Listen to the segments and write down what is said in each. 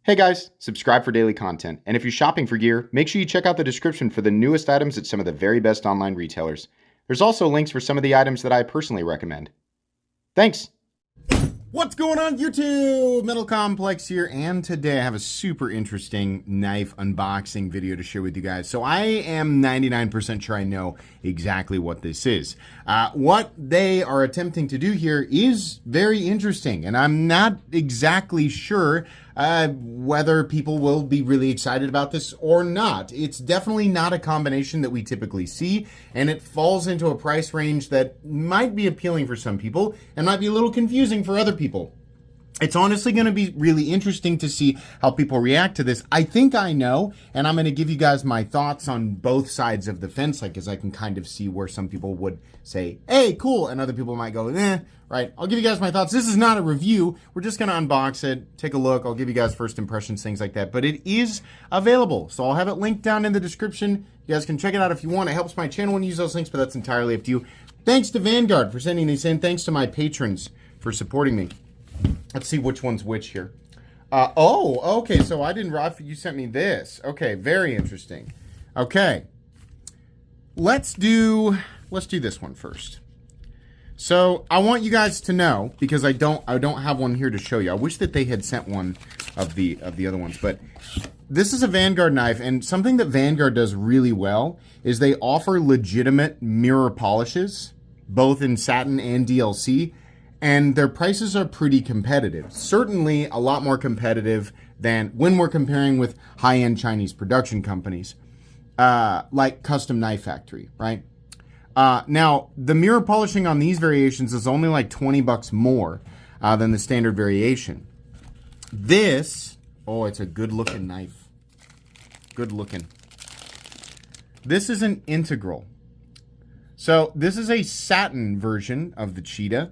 Hey guys, subscribe for daily content, and if you're shopping for gear, make sure you check out the description for the newest items at some of the very best online retailers. There's also links for some of the items that I personally recommend. Thanks! What's going on YouTube? Metal Complex here, and today I have a super interesting knife unboxing video to share with you guys. So I am 99% sure I know exactly what this is. What they are attempting to do here is very interesting, and I'm not exactly sure whether people will be really excited about this or not. It's definitely not a combination that we typically see, and it falls into a price range that might be appealing for some people and might be a little confusing for other people. It's honestly going to be really interesting to see how people react to this. I think I know, and I'm going to give you guys my thoughts on both sides of the fence, because I can kind of see where some people would say, hey, cool, and other people might go, right? I'll give you guys my thoughts. This is not a review. We're just going to unbox it, take a look. I'll give you guys first impressions, things like that, but it is available. So I'll have it linked down in the description. You guys can check it out if you want. It helps my channel when you use those links, but that's entirely up to you. Thanks to Vanguard for sending these in. Thanks to my patrons for supporting me. Let's see which one's which here. Oh, okay, so I didn't, you sent me this. Okay, very interesting. Okay, let's do this one first. So I want you guys to know, because I don't have one here to show you. I wish that they had sent one of the other ones, but this is a Vanguard knife, and something that Vanguard does really well is they offer legitimate mirror polishes, both in satin and DLC. And their prices are pretty competitive. Certainly a lot more competitive than when we're comparing with high-end Chinese production companies, like Custom Knife Factory, right? Now, the mirror polishing on these variations is only like 20 bucks more than the standard variation. This, oh, it's a good-looking knife. Good looking. This is an integral. So this is a satin version of the Cheetah.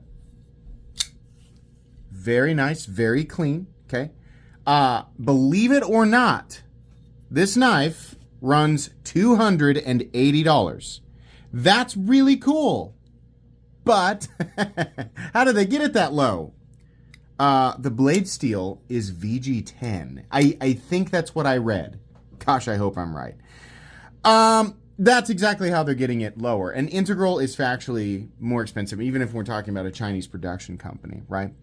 Very nice, very clean, okay? Believe it or not, this knife runs $280. That's really cool. But how did they get it that low? The blade steel is VG10. I think that's what I read. Gosh, I hope I'm right. That's exactly how they're getting it lower. An integral is factually more expensive, even if we're talking about a Chinese production company, right?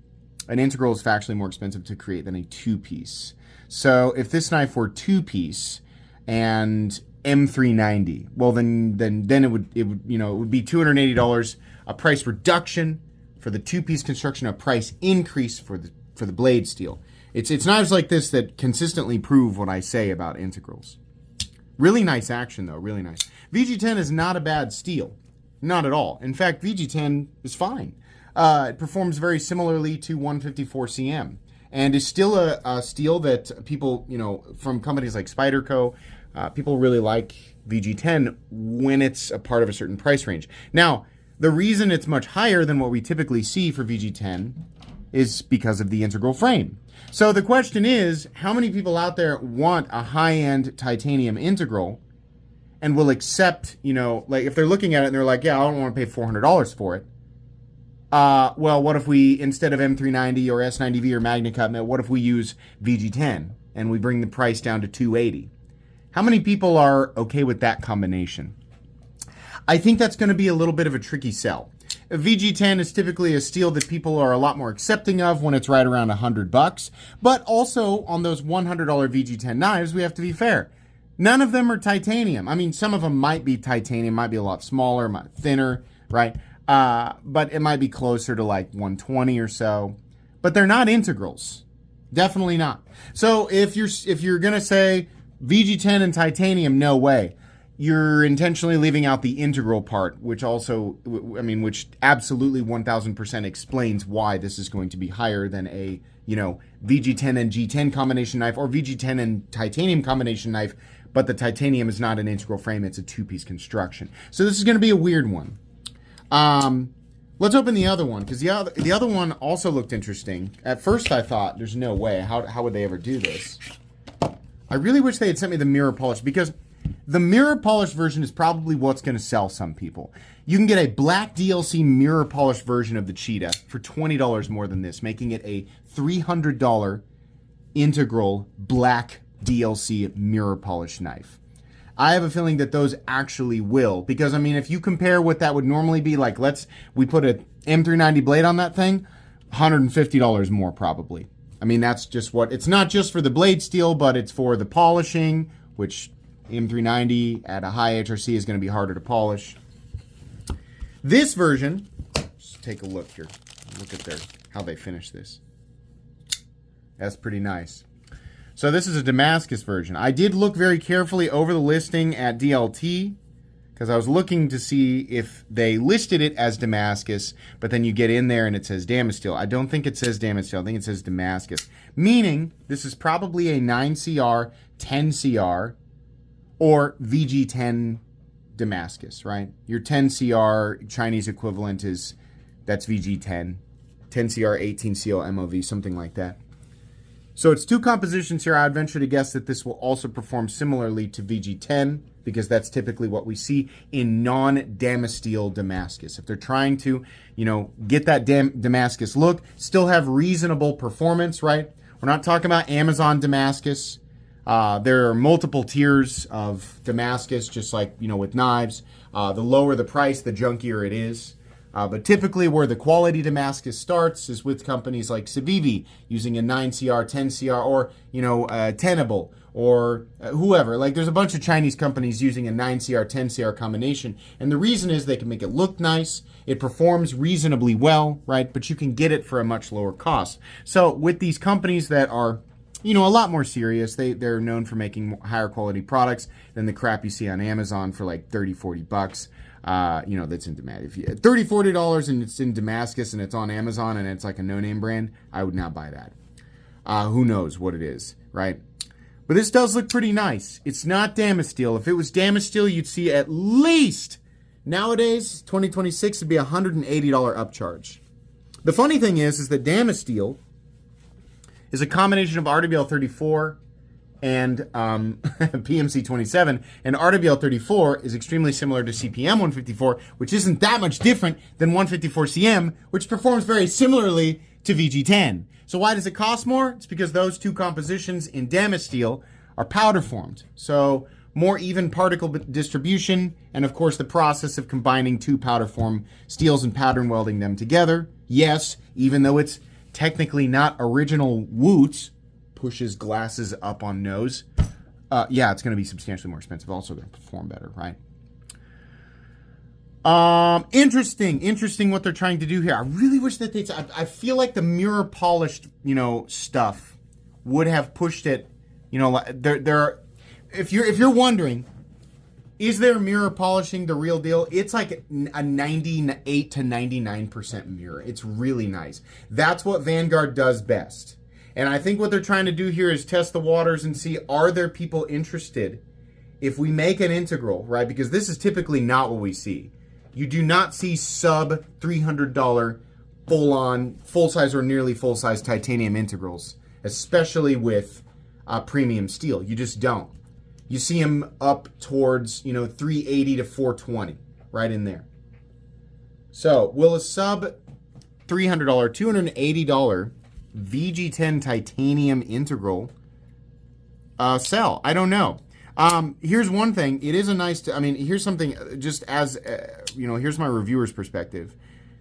An integral is factually more expensive to create than a two-piece. So if this knife were two-piece and M390, well then it would be $280, a price reduction for the two-piece construction, a price increase for the blade steel. It's knives like this that consistently prove what I say about integrals. Really nice action though, really nice. VG10 is not a bad steel, not at all. In fact, VG10 is fine. It performs very similarly to 154 CM and is still a steel that people, from companies like Spyderco, people really like VG10 when it's a part of a certain price range. Now, the reason it's much higher than what we typically see for VG10 is because of the integral frame. So the question is, how many people out there want a high-end titanium integral and will accept, like if they're looking at it and they're like, yeah, I don't want to pay $400 for it. Well, what if we, instead of M390 or S90V or Magna Cut, what if we use VG10 and we bring the price down to $280? How many people are okay with that combination? I think that's going to be a little bit of a tricky sell. A VG10 is typically a steel that people are a lot more accepting of when it's right around $100, but also on those $100 VG10 knives, we have to be fair. None of them are titanium. I mean, some of them might be titanium, might be a lot smaller, might thinner, right? But it might be closer to like 120 or so, but they're not integrals. Definitely not. So if you're going to say VG10 and titanium, no way. You're intentionally leaving out the integral part, which also, which absolutely 1000% explains why this is going to be higher than a, VG10 and G10 combination knife or VG10 and titanium combination knife, but the titanium is not an integral frame, it's a two-piece construction. So this is going to be a weird one. Let's open the other one, because the other one also looked interesting. At first I thought, there's no way, how would they ever do this? I really wish they had sent me the mirror polish, because the mirror polish version is probably what's going to sell some people. You can get a black DLC mirror polish version of the Cheetah for $20 more than this, making it a $300 integral black DLC mirror polish knife. I have a feeling that those actually will, because I mean, if you compare what that would normally be, like we put a M390 blade on that thing, $150 more probably. I mean, that's just what, it's not just for the blade steel, but it's for the polishing, which M390 at a high HRC is going to be harder to polish. This version, let's take a look here. Look at how they finish this. That's pretty nice. So this is a Damascus version. I did look very carefully over the listing at DLT because I was looking to see if they listed it as Damascus, but then you get in there and it says Damasteel. I don't think it says Damasteel. I think it says Damascus, meaning this is probably a 9CR, 10CR, or VG10 Damascus, right? Your 10CR Chinese equivalent that's VG10, 10CR, 18CL MOV, something like that. So it's two compositions here. I'd venture to guess that this will also perform similarly to VG10 because that's typically what we see in non-Damasteel Damascus. If they're trying to, get that Damascus look, still have reasonable performance, right? We're not talking about Amazon Damascus. There are multiple tiers of Damascus, just like, with knives. The lower the price, the junkier it is. But typically where the quality Damascus starts is with companies like Civivi using a 9CR, 10CR, or, Tenable, or whoever. Like, there's a bunch of Chinese companies using a 9CR, 10CR combination. And the reason is they can make it look nice. It performs reasonably well, right? But you can get it for a much lower cost. So with these companies that are, a lot more serious, they're known for making higher quality products than the crap you see on Amazon for like $30-$40. That's in Damascus. If $30-$40 and it's in Damascus and it's on Amazon and it's like a no-name brand, I would not buy that. Who knows what it is, right? But this does look pretty nice. It's not Damasteel. If it was Damasteel, you'd see at least, nowadays, 2026, it'd be a $180 upcharge. The funny thing is that Damasteel is a combination of RWL 34 and PMC 27, and RWL 34 is extremely similar to CPM 154, which isn't that much different than 154 CM, which performs very similarly to VG10. So why does it cost more? It's because those two compositions in Damasteel are powder formed. So more even particle distribution, and of course the process of combining two powder form steels and pattern welding them together. Yes, even though it's technically not original Woots, pushes glasses up on nose. Yeah, it's going to be substantially more expensive. Also going to perform better, right? Interesting what they're trying to do here. I really wish that I feel like the mirror polished, stuff would have pushed it. If you're wondering, is there mirror polishing the real deal? It's like a 98 to 99% mirror. It's really nice. That's what Vanguard does best. And I think what they're trying to do here is test the waters and see, are there people interested if we make an integral, right? Because this is typically not what we see. You do not see sub $300 full-on, full-size or nearly full-size titanium integrals, especially with premium steel. You just don't. You see them up towards, 380 to 420, right in there. So will a sub $300, $280 VG10 titanium integral sell? I don't know. Here's one thing. It is a nice, here's something just as, here's my reviewer's perspective.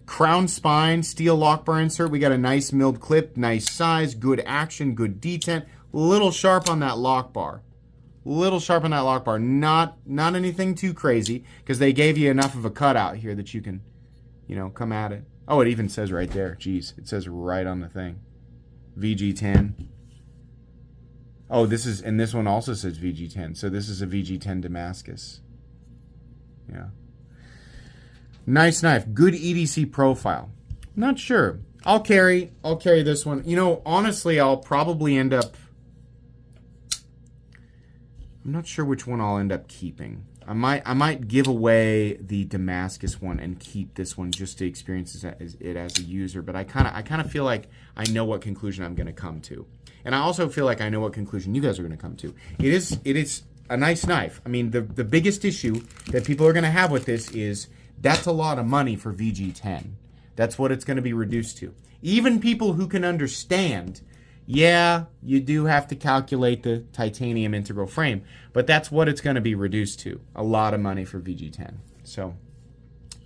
Crown spine, steel lock bar insert. We got a nice milled clip, nice size, good action, good detent. Little sharp on that lock bar. Not anything too crazy, because they gave you enough of a cutout here that you can, come at it. Oh, it even says right there. Jeez, it says right on the thing. VG10. Oh, this one also says VG10. So this is a VG10 Damascus. Yeah. Nice knife. Good EDC profile. Not sure. I'll carry this one. Honestly, I'll probably end up, I'm not sure which one I'll end up keeping. I might give away the Damascus one and keep this one just to experience it as a user. But I kind of feel like I know what conclusion I'm going to come to, and I also feel like I know what conclusion you guys are going to come to. It is a nice knife. I mean, the biggest issue that people are going to have with this is that's a lot of money for VG10. That's what it's going to be reduced to. Even people who can understand, Yeah, you do have to calculate the titanium integral frame, but that's what it's going to be reduced to. A lot of money for VG10. So,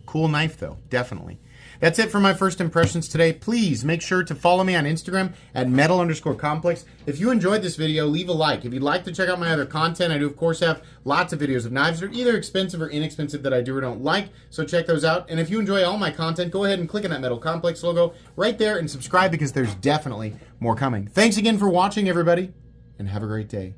cool knife though, definitely. That's it for my first impressions today. Please make sure to follow me on Instagram at metal_complex. If you enjoyed this video, leave a like. If you'd like to check out my other content, I do of course have lots of videos of knives that are either expensive or inexpensive that I do or don't like, so check those out. And if you enjoy all my content, go ahead and click on that Metal Complex logo right there and subscribe because there's definitely more coming. Thanks again for watching, everybody, and have a great day.